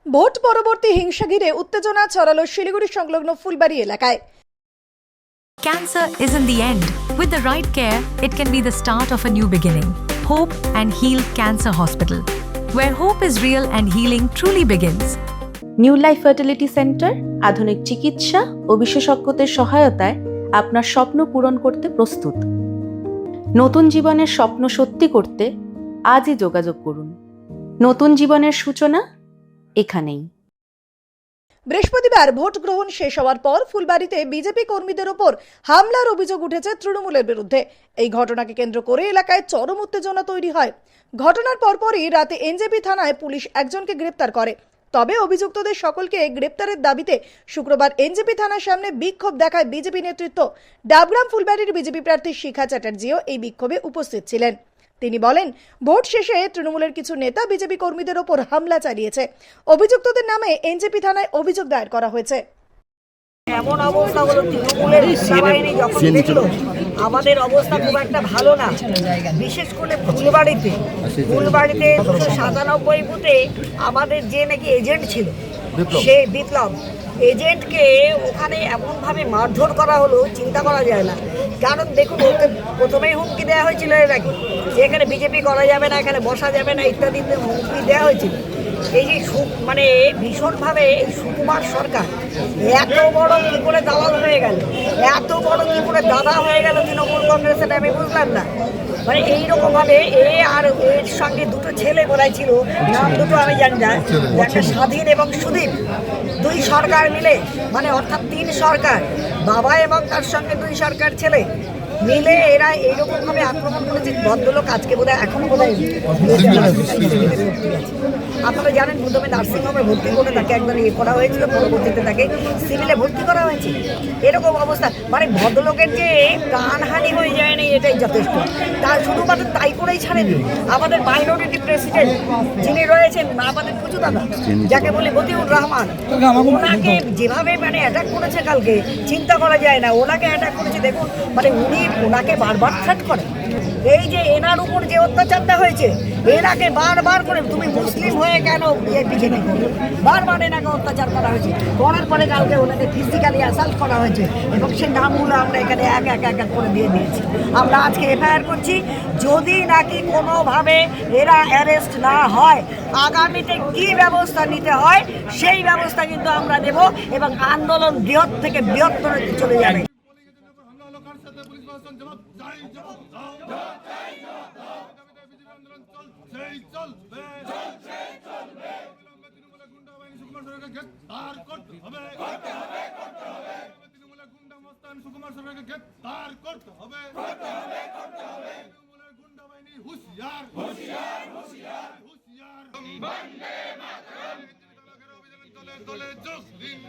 Vote পরবর্তী হিংসা ঘিরে উত্তেজনা ছড়ালো শিলিগুড়ি সংলগ্ন ফুলবাড়ি এলাকায়। Cancer isn't the end. With the right care, it can be the start of a new beginning. Hope and Heal Cancer Hospital, where hope is real and healing truly begins. New life fertility centre আধুনিক চিকিৎসা ও বিশেষজ্ঞদের সহায়তায় আপনার স্বপ্ন পূরণ করতে প্রস্তুত। নতুন জীবনের স্বপ্ন সত্যি করতে আজই যোগাযোগ করুন। নতুন জীবনের সূচনা এখানেই। বৃহস্পতিবার ভোট গ্রহণ শেষ হওয়ার পর ফুলবাড়িতে বিজেপি কর্মীদের ওপর হামলার অভিযোগ উঠেছে তৃণমূলের বিরুদ্ধে। এই ঘটনাকে কেন্দ্র করে এলাকায় চরম উত্তেজনা তৈরি হয়। ঘটনার পরপরই রাতে এনজেপি থানায় পুলিশ একজনকে গ্রেপ্তার করে। তবে অভিযুক্তদের সকলকে গ্রেপ্তারের দাবিতে শুক্রবার এনজেপি থানার সামনে বিক্ষোভ দেখায় বিজেপি নেতৃত্ব। ডাবগ্রাম ফুলবাড়ির বিজেপি প্রার্থী শিখা চ্যাটার্জিও এই বিক্ষোভে উপস্থিত ছিলেন। তিনি বলেন, ভোট শেষে তৃণমূলের কিছু নেতা বিজেপি কর্মীদের ওপর হামলা চালিয়েছে। অভিযুক্তদের নামে এনজেপি থানায় অভিযোগ দায়ের করা হয়েছে। এমন অবস্থা হলো, তৃণমূলের সেনাবাহিনী যখন দেখলো আমাদের অবস্থা খুব একটা ভালো না, বিশেষ করে ফুলবাড়িতে 297 বুথে আমাদের যে নাকি এজেন্ট ছিল, সে বিপ্লব এজেন্টকে ওখানে এমনভাবে মারধর করা হলো, চিন্তা করা যায় না। কারণ দেখুন, ওকে প্রথমেই হুমকি দেওয়া হয়েছিল এর আগে যে এখানে বিজেপি করা যাবে না, এখানে বসা যাবে না ইত্যাদি হুমকি দেওয়া হয়েছিল। এই যে মানে ভীষণভাবে এই সুকুমার সরকার এত বড় কি করে দালাল হয়ে গেল, এত বড় কি করে দাদা হয়ে গেল তৃণমূল কংগ্রেসের, আমি বুঝলাম না। মানে এইরকমভাবে আর এর সঙ্গে দুটো ছেলে বোধহয় ছিল, নাম দুটো আমি জানি না, একটা স্বাধীন এবং সুদীপ, দুই সরকার মিলে, মানে অর্থাৎ 3 সরকার, বাবা এবং তার সঙ্গে 2 সরকার ছেলে মিলে এরা এইরকমভাবে আক্রমণ করেছে। ভদ্রলোক আজকে বোধহয় এখনো বোধহয় আপনারা জানেন, প্রথমে নার্সিংহোমে ভর্তি করে তাকে একদম করা হয়েছিল, পরবর্তীতে তাকে সিভিলে ভর্তি করা হয়েছে। এরকম অবস্থা, মানে ভদ্রলোকের যে প্রাণহানি হয়ে যায়নি এটাই যথেষ্ট। তার শুধুমাত্র তাই করেই ছাড়েনি আমাদের মাইনরিটি প্রেসিডেন্ট যিনি রয়েছেন, আমাদের পুজো দাদা, যাকে বলি মতিউর রহমান, ওনাকে যেভাবে মানে অ্যাটাক করেছে কালকে, চিন্তা করা যায় না। ওনাকে অ্যাটাক করেছে, দেখুন, মানে উনি ওনাকে বারবার থ্রেট করে। এই যে এনার উপর যে অত্যাচারটা হয়েছে, এনাকে বারবার করে তুমি মুসলিম হয়ে কেন বিজেপি করবে, বারবার এনাকে অত্যাচার করা হয়েছে। করার পরে কালকে ওনাকে ফিজিক্যালি অ্যাসাল্ট করা হয়েছে এবং সেই নামগুলো আমরা এখানে এক এক করে দিয়ে দিয়েছি। আমরা আজকে এফআইআর করছি। যদি নাকি কোনোভাবে এরা অ্যারেস্ট না হয়, আগামীতে কি ব্যবস্থা নিতে হয় সেই ব্যবস্থা কিন্তু আমরা নেব এবং আন্দোলন বৃহৎ থেকে বৃহত্তর চলে যাবে। বন্দে মাতরম, দলে দলে যোগ দিন।